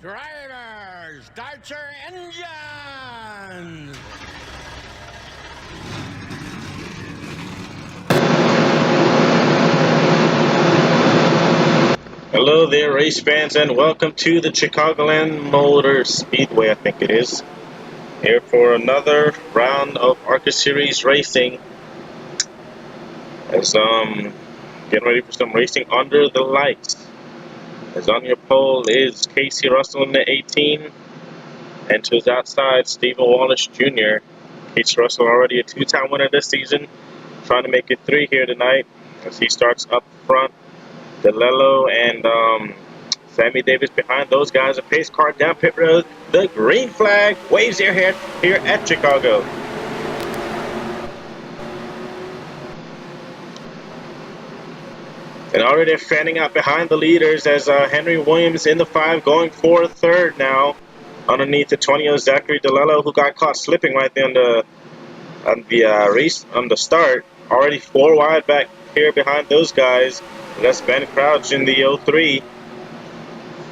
Drivers, start your engines! Hello there, race fans, and welcome to the Chicagoland Motor Speedway, I think it is. Here for another round of ARCA Series racing. As getting ready for some racing under the lights. As on your pole is Casey Russell in the 18, and to his outside, Stephen Wallace Jr. Casey Russell already a two-time winner this season, trying to make it 3 here tonight as he starts up front. DeLello and Sammy Davis behind those guys. A pace car down pit road. The green flag waves their head here at Chicago. And already fanning out behind the leaders as Henry Williams in the 5 going for 3rd now. Underneath the 20 Zachary DeLello, who got caught slipping right there on the race on the start. Already 4 wide back here behind those guys. That's Ben Crouch in the 03.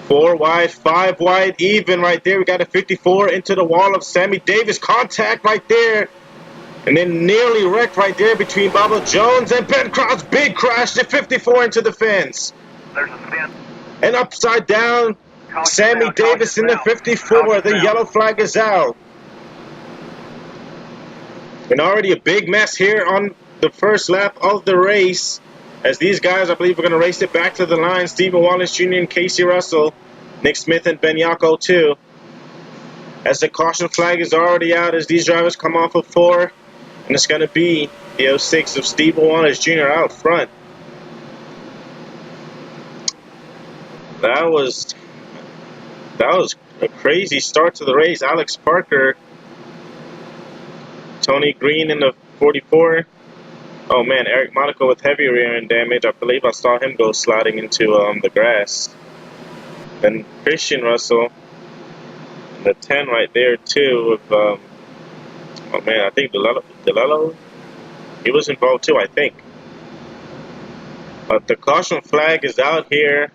4 wide, 5 wide, even right there. We got a 54 into the wall of Sammy Davis. Contact right there. And then nearly wrecked right there between Bubba Jones and Ben Crouch. Big crash to 54 into the fence. There's a spin. And upside down, Sammy Davis in the 54. The yellow flag is out. And already a big mess here on the first lap of the race. As these guys, I believe, are going to race it back to the line. Stephen Wallace Jr. and Casey Russell. Nick Smith and Ben Yako, too. As the caution flag is already out as these drivers come off of 4. And it's going to be the 06 of Stephen Wallace Jr. out front. That was a crazy start to the race. Alex Parker. Tony Green in the 44. Oh man, Eric Monaco with heavy rear end damage. I believe I saw him go sliding into the grass. Then Christian Russell, the 10 right there too. With oh man, I think DeLello, he was involved too, I think. But the caution flag is out here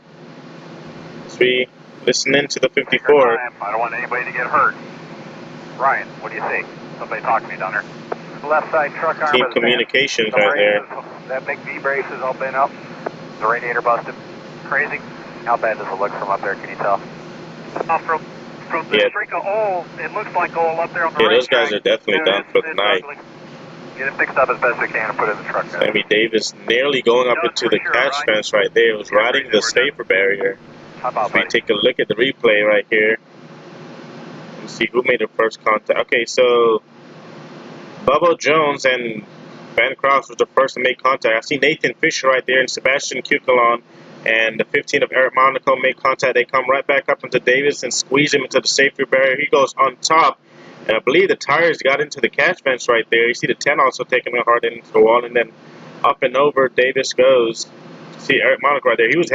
as we listen in to the 54. I don't want anybody to get hurt. Ryan, what do you think? Somebody talk to me down there. Left side truck arm. Team communications right there. That big V-brace is all bent up. The radiator busted. Crazy. How bad does it look from up there? Can you tell? From the streak of oil, it looks like oil up there on the right. Yeah, those guys are definitely done for the night. Get it fixed up as best we can and put it in the truck. Sammy Davis nearly going up into the catch fence right there. It was riding the safer barrier. How about we take a look at the replay right here. Let's see who made the first contact. Okay, so Bubba Jones and Ben Cross was the first to make contact. I see Nathan Fisher right there and Sebastian Cucalon and the 15 of Eric Monaco make contact. They come right back up into Davis and squeeze him into the safety barrier. He goes on top, and I believe the tires got into the catch fence right there. You see the 10 also taking it hard into the wall, and then up and over Davis goes. See Eric Monaco right there. He was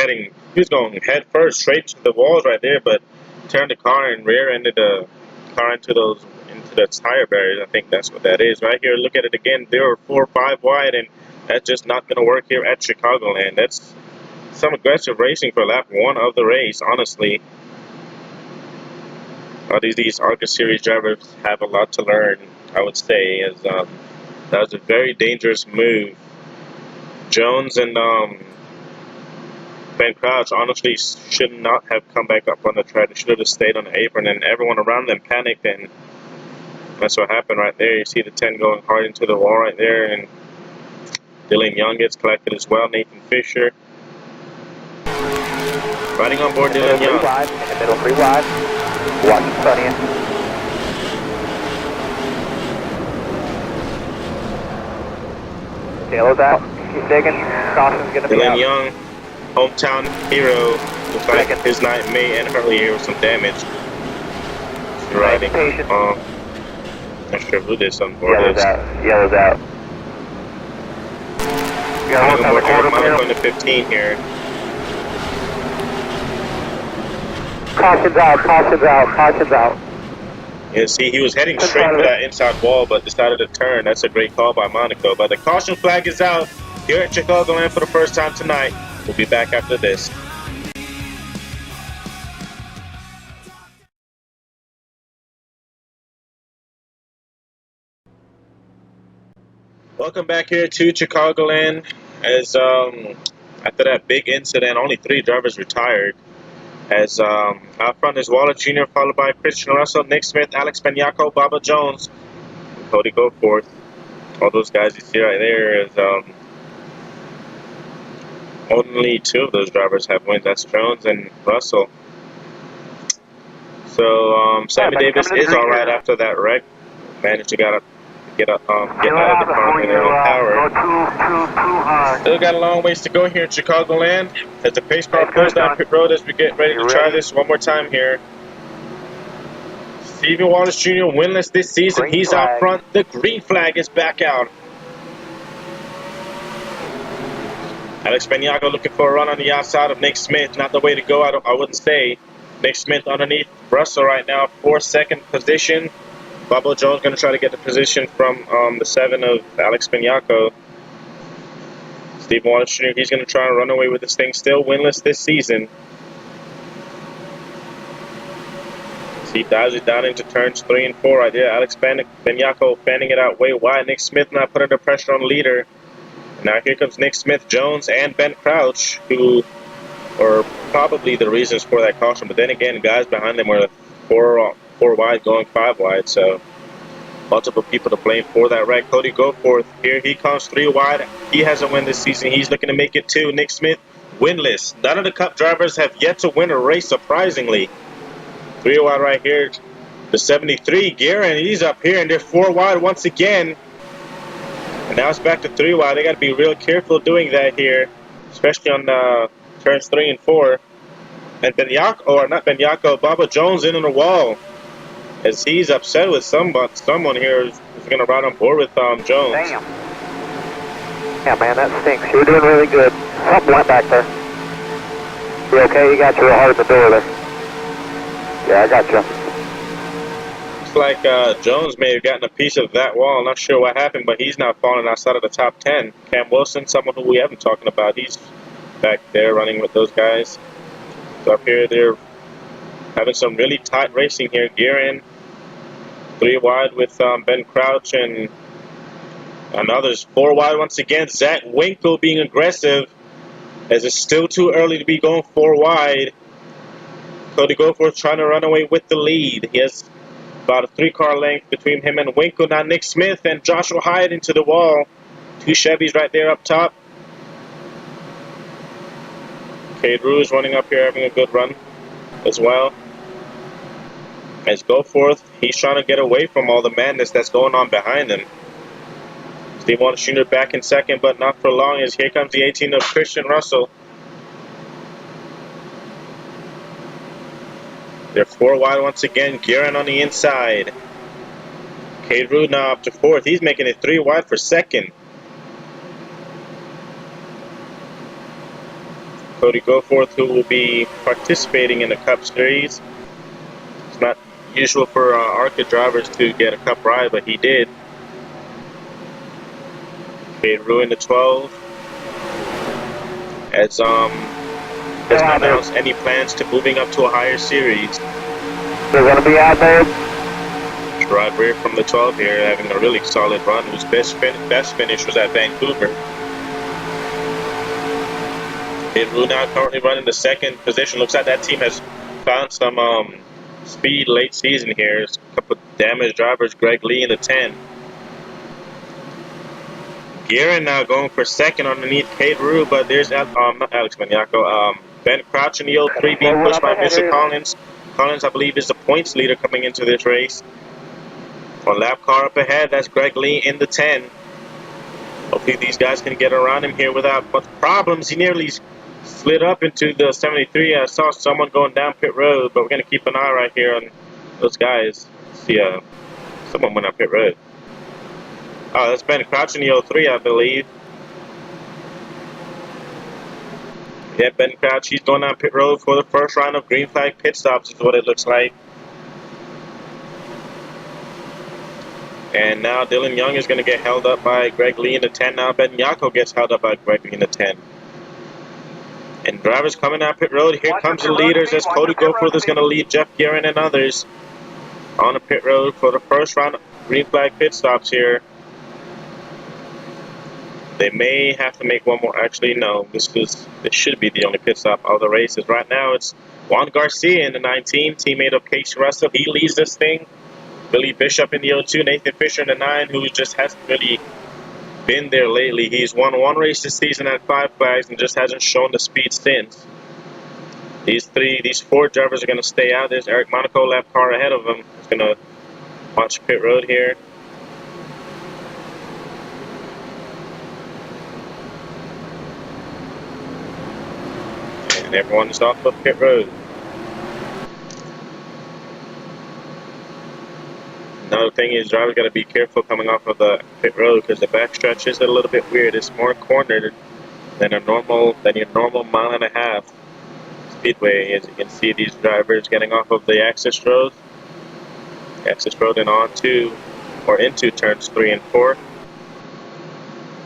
going head first straight to the walls right there, but turned the car and rear-ended the car into the tire barriers. I think that's what that is. Right here, look at it again. There are 4 or 5 wide, and that's just not going to work here at Chicagoland. That's some aggressive racing for lap 1 of the race, honestly. These ARCA Series drivers have a lot to learn, I would say, as that was a very dangerous move. Jones and Ben Crouch honestly should not have come back up on the track. They should have just stayed on the apron, and everyone around them panicked, and that's what happened right there. You see the 10 going hard into the wall right there, and Dylan Young gets collected as well. Nathan Fisher riding on board Dylan Young. 3 wide, in the middle 3 wide. Watch in front of you. Tailor's out. Keep digging. Caution's going to be out. Dylan Young, hometown hero. Looks like his night may end early here with some damage. Riding. Not sure who this on board is. Yellow's out. I'm going to 15 here. Caution's out, caution's out, caution's out. Yeah, see, he was heading straight for that inside wall, but decided to turn. That's a great call by Monaco. But the caution flag is out here at Chicagoland for the first time tonight. We'll be back after this. Welcome back here to Chicagoland. As after that big incident, only 3 drivers retired. As out front is Waller Jr., followed by Christian Russell, Nick Smith, Alex Benyako, Baba Jones, and Cody Goforth. All those guys you see right there is only 2 of those drivers have wins. That's Jones and Russell. So Sammy Davis is all right after that wreck. Managed to get out of the car in their own power. Still got a long ways to go here in Chicagoland as the pace car pulls down pit road as we get ready to try this one more time here. Stephen Wallace Jr. winless this season. He's out front. The green flag is back out. Alex Benyako looking for a run on the outside of Nick Smith. Not the way to go, I wouldn't say. Nick Smith underneath Russell right now, 4th position. Bubba Jones going to try to get the position from the 7 of Alex Benyako. Stephen Wallace Jr., he's going to try and run away with this thing. Still winless this season. He dives it down into turns 3 and 4 right there. Alex Benyako fanning it out way wide. Nick Smith now putting the pressure on the leader. Now here comes Nick Smith, Jones, and Ben Crouch, who are probably the reasons for that caution. But then again, guys behind them were 4 wide going 5 wide, so multiple people to blame for that wreck. Cody Goforth, here he comes 3 wide. He hasn't won this season. He's looking to make it 2. Nick Smith, winless. None of the Cup drivers have yet to win a race, surprisingly. 3 wide right here. The 73, Guerin, he's up here, and they're 4 wide once again. And now it's back to 3 wide. They got to be real careful doing that here, especially on turns 3 and 4. And Baba Jones in on the wall, as he's upset with someone here who's going to ride on board with Jones. Damn. Yeah, man, that stinks. You were doing really good. Something went back there. You okay? You got you real hard at the door there. Yeah, I got you. Looks like Jones may have gotten a piece of that wall. I'm not sure what happened, but he's now falling outside of the top 10. Cam Wilson, someone who we haven't talked about, he's back there running with those guys. So up here, they're having some really tight racing here. Guerin, 3 wide with Ben Crouch and others. 4 wide once again. Zach Winkle being aggressive, as it's still too early to be going 4 wide. Cody Goforth trying to run away with the lead. He has about a 3-car length between him and Winkle. Now Nick Smith and Joshua Hyatt into the wall. 2 Chevys right there up top. Cade Rouge running up here, having a good run as well. As Goforth, he's trying to get away from all the madness that's going on behind him. Steve Wallace Jr. back in 2nd, but not for long, as here comes the 18 of Christian Russell. They're 4 wide once again. Guerin on the inside. Cade Rouge now up to 4th. He's making it 3 wide for 2nd. Cody Goforth, who will be participating in the Cup Series. It's not usual for ARCA drivers to get a Cup ride, but he did. Cade Rouge in the 12. As doesn't announce any plans to moving up to a higher series. They're going to be out there. Rod Rear from the 12 here, having a really solid run, whose best finish was at Vancouver. Cade Rouge now currently running the 2nd position. Looks like that team has found some speed late season here. There's a couple of damaged drivers. Greg Lee in the 10. Guerin now going for 2nd underneath Cade Rouge, but there's not Alex Benyako. Ben Crouch in the 03 being pushed by Mr. Collins. Collins, I believe, is the points leader coming into this race. On lap car up ahead, that's Greg Lee in the 10. Hopefully these guys can get around him here without much problems. He nearly slid up into the 73. I saw someone going down pit road, but we're going to keep an eye right here on those guys. See, someone went up pit road. Oh, that's Ben Crouch in the 03, I believe. Yeah, Ben Crouch, he's going down pit road for the first round of green flag pit stops, is what it looks like. And now Dylan Young is going to get held up by Greg Lee in the 10. Now Benyako gets held up by Greg Lee in the 10. And drivers coming down pit road. Here comes the leaders as Cody Goforth is going to lead Jeff Guerin and others on the pit road for the first round of green flag pit stops here. They may have to make one more. Actually, no. This should be the only pit stop of the races. Right now, it's Juan Garcia in the 19, teammate of Casey Russell. He leads this thing. Billy Bishop in the 02, Nathan Fisher in the 9, who just hasn't really been there lately. He's won one race this season at 5 Flags and just hasn't shown the speed since. These 4 drivers are going to stay out. There's Eric Monaco, lap car ahead of him. He's going to watch pit road here. And everyone's off of pit road. Another thing is, drivers got to be careful coming off of the pit road because the backstretch is a little bit weird. It's more cornered than your normal mile-and-a-half speedway. As you can see, these drivers getting off of the access road and onto or into turns 3 and 4.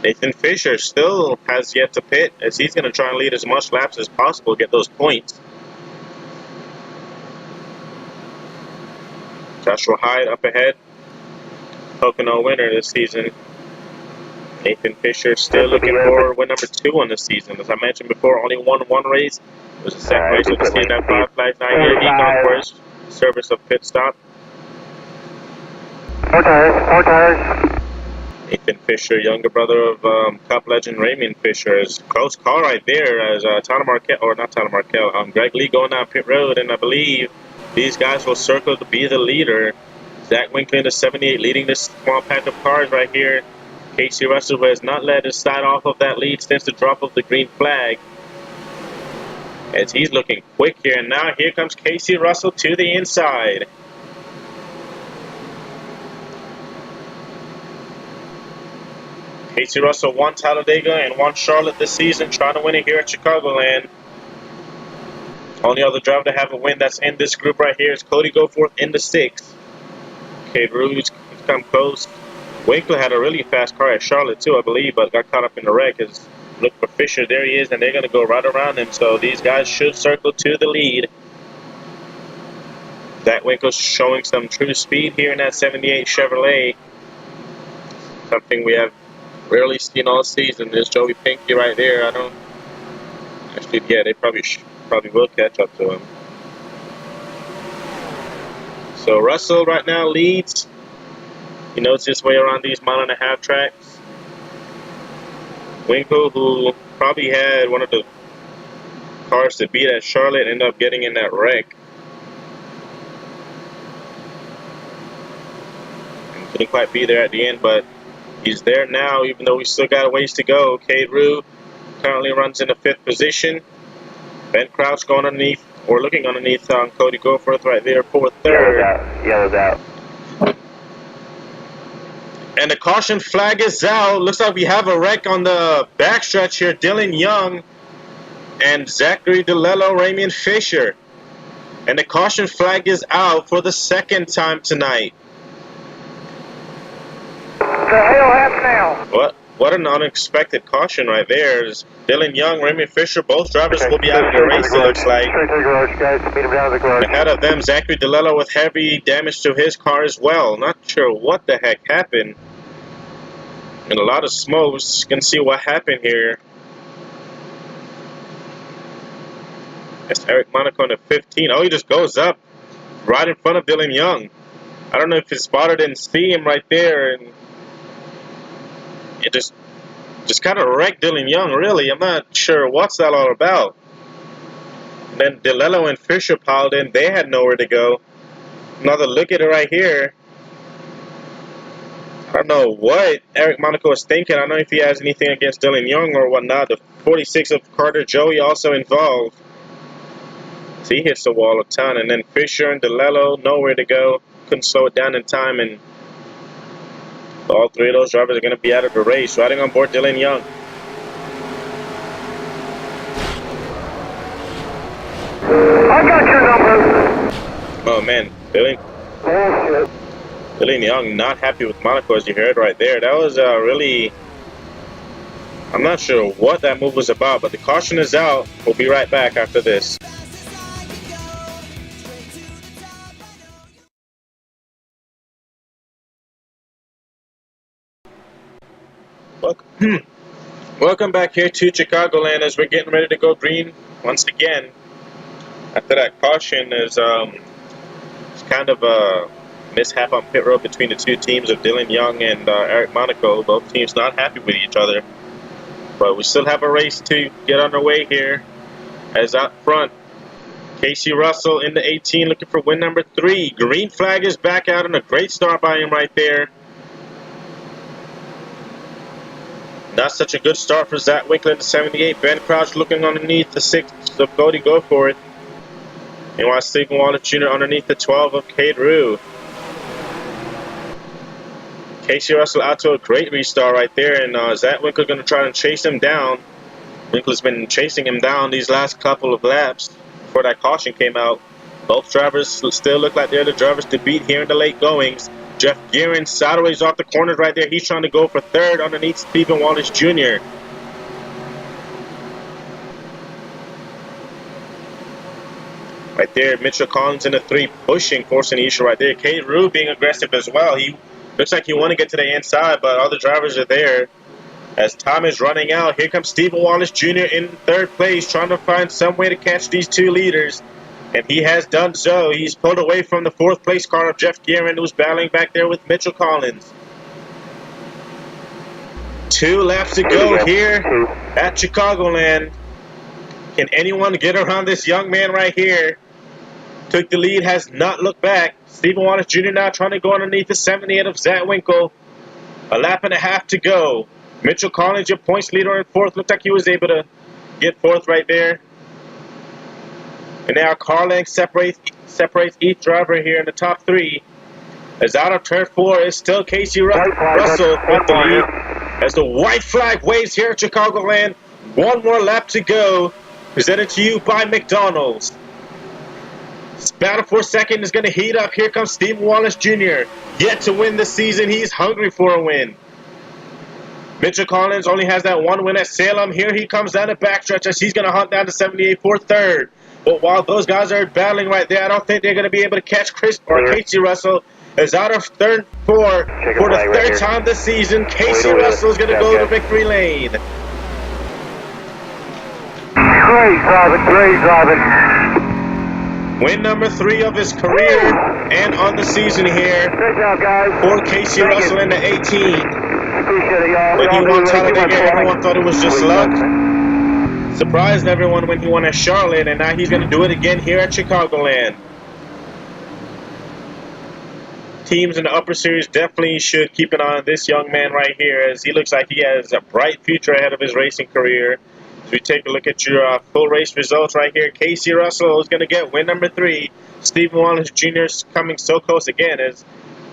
Nathan Fisher still has yet to pit, as he's going to try and lead as much laps as possible, get those points. Joshua Hyde up ahead, Pocono winner this season. Nathan Fisher still looking for win number 2 on the season. As I mentioned before, only won one race. It was the second race of the season at 5 Flags. Now here he goes for his service of pit stop. 4 tires. Nathan Fisher, younger brother of Cup legend Raymond Fisher, is close call right there as Greg Lee going down pit road, and I believe these guys will circle to be the leader. Zach Winkler in the 78 leading this small pack of cars right here. Casey Russell, who has not let his side off of that lead since the drop of the green flag, as he's looking quick here. And now here comes Casey Russell to the inside. Casey Russell won Talladega and won Charlotte this season, trying to win it here at Chicagoland. Only other driver to have a win that's in this group right here is Cody Goforth in the 6. Cade Rue's come close. Winkler had a really fast car at Charlotte too, I believe, but got caught up in the wreck. Look for Fisher, there he is, and they're going to go right around him. So these guys should circle to the lead. Zach Winkler's showing some true speed here in that 78 Chevrolet. Something we have rarely seen all season. There's Joey Pinky right there. They probably will catch up to him. So Russell right now leads. He knows his way around these mile-and-a-half tracks. Winkle, who probably had one of the cars to beat at Charlotte, ended up getting in that wreck. And couldn't quite be there at the end, but he's there now, even though we still got a ways to go. Cade Rue currently runs in the 5th position. Ben Crouch going underneath, or looking underneath Cody Goforth right there for 3rd. Yellow's out. And the caution flag is out. Looks like we have a wreck on the backstretch here. Dylan Young and Zachary DeLello, Raymond Fisher. And the caution flag is out for the 2nd time tonight. The hell happened now? What an unexpected caution right there. Dylan Young, Raymond Fisher, both drivers will be out of the race, it looks like. Ahead of them, Zachary DeLello with heavy damage to his car as well. Not sure what the heck happened. And a lot of smoke. You can see what happened here. That's Eric Monaco in the 15. Oh, he just goes up right in front of Dylan Young. I don't know if his spotter didn't see him right there, and it just kind of wrecked Dylan Young, really. I'm not sure what's that all about. And then DeLello and Fisher piled in. They had nowhere to go. Another look at it right here. I don't know what Eric Monaco is thinking. I don't know if he has anything against Dylan Young or whatnot. The 46 of Carter Joey also involved. So he hits the wall a ton. And then Fisher and DeLello, nowhere to go. Couldn't slow it down in time, and all 3 of those drivers are going to be out of the race. Riding on board Dylan Young. I got your number. Oh man, Dylan Young not happy with Monaco, as you heard right there. That was really, I'm not sure what that move was about, but the caution is out. We'll be right back after this. Welcome back here to Chicagoland as we're getting ready to go green once again. After that caution, is it's kind of a mishap on pit road between the two teams of Dylan Young and Eric Monaco. Both teams not happy with each other. But we still have a race to get underway here. As out front, Casey Russell in the 18 looking for win number 3. Green flag is back out and a great start by him right there. Not such a good start for Zach Winkler in the 78. Ben Crouch looking underneath the 6 of Cody Goforth. Meanwhile, Stephen Wallace Jr. underneath the 12 of Cade Rue. Casey Russell out to a great restart right there, and Zach Winkler going to try to chase him down. Winkler's been chasing him down these last couple of laps before that caution came out. Both drivers still look like they're the drivers to beat here in the late goings. Jeff Guerin sideways off the corners right there. He's trying to go for third underneath Stephen Wallace Jr. Right there, Mitchell Collins in the 3 pushing, forcing the issue right there. Cade Rue being aggressive as well. He looks like he want to get to the inside, but all the drivers are there. As time is running out, here comes Stephen Wallace Jr. in 3rd place, trying to find some way to catch these two leaders. And he has done so. He's pulled away from the 4th place car of Jeff Guerin, who's battling back there with Mitchell Collins. 2 laps to go here at Chicagoland. Can anyone get around this young man right here? Took the lead, has not looked back. Stephen Wallace Jr. now trying to go underneath the 78 of Zach Winkle. A lap and a half to go. Mitchell Collins, your points leader in 4th. Looked like he was able to get 4th right there. And now car length separates each driver here in the top 3. As out of turn 4 is still Casey Russell with the lead. As the white flag waves here at Chicagoland. 1 more lap to go. Presented to you by McDonald's. This battle for second is going to heat up. Here comes Stephen Wallace Jr. Yet to win the season. He's hungry for a win. Mitchell Collins only has that 1 win at Salem. Here he comes down the backstretch as he's going to hunt down to 78 for 3rd. But while those guys are battling right there, I don't think they're going to be able to catch Casey Russell. Is out of turn 4 for the 3rd time this season. Casey Russell is going to go to victory lane. Great driving. Win number 3 of his career and on the season here. Good job, guys. For Casey Russell in the 18. Appreciate it, y'all. When he won Talladega, everyone thought it was just luck. Surprised everyone when he won at Charlotte, and now he's going to do it again here at Chicagoland. Teams in the upper series definitely should keep an eye on this young man right here, as he looks like he has a bright future ahead of his racing career. As we take a look at your full race results right here, Casey Russell is going to get win number 3. Stephen Wallace Jr. is coming so close again as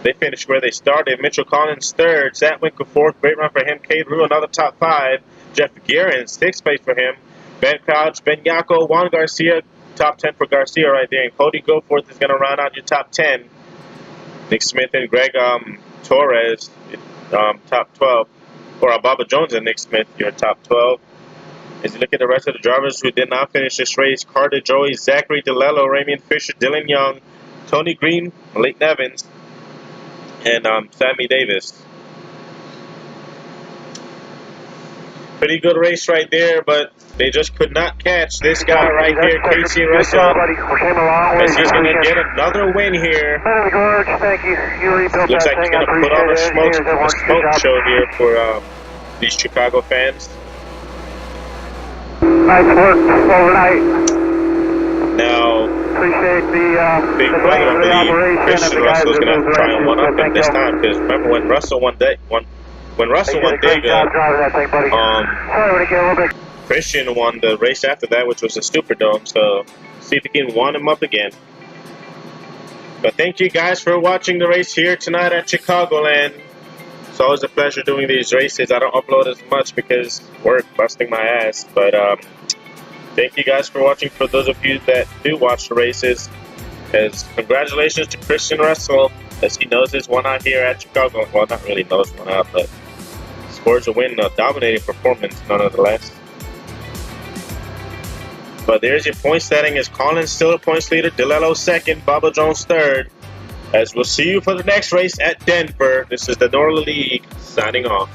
they finish where they started. Mitchell Collins 3rd, Zach Winkle 4th, great run for him. Cade Rue another top 5. Jeff Guerin 6th place for him. Ben Crouch, Ben Yako, Juan Garcia, top 10 for Garcia right there. And Cody Goforth is going to round out your top 10. Nick Smith and Greg Torres, top 12. Or Baba Jones and Nick Smith, your top 12. As you look at the rest of the drivers who did not finish this race, Carter Joey, Zachary DeLello, Ramian Fisher, Dylan Young, Tony Green, Leighton Evans, and Sammy Davis. Pretty good race right there, but they just could not catch this guy right here, Casey Russell. As he's going to get another win here. Thank you. Looks like he's going to put on a smoke show here for these Chicago fans. Nice work overnight. Now, appreciate the big brother, I believe Christian Russell is going to have to try and one up him this time, because remember when Russell won Dega, Christian won the race after that, which was the Superdome. So see if he can one him up again. But thank you guys for watching the race here tonight at Chicagoland. It's always a pleasure doing these races. I don't upload as much because work busting my ass. But thank you guys for watching. For those of you that do watch the races, as congratulations to Christian Russell, as he knows his one out here at Chicago. Well, not really knows one out, but scores a win, a dominating performance nonetheless. But there's your point setting, as Collins still a points leader, DeLello 2nd, Baba Jones 3rd. As we'll see you for the next race at Denver. This is the NORLA League signing off.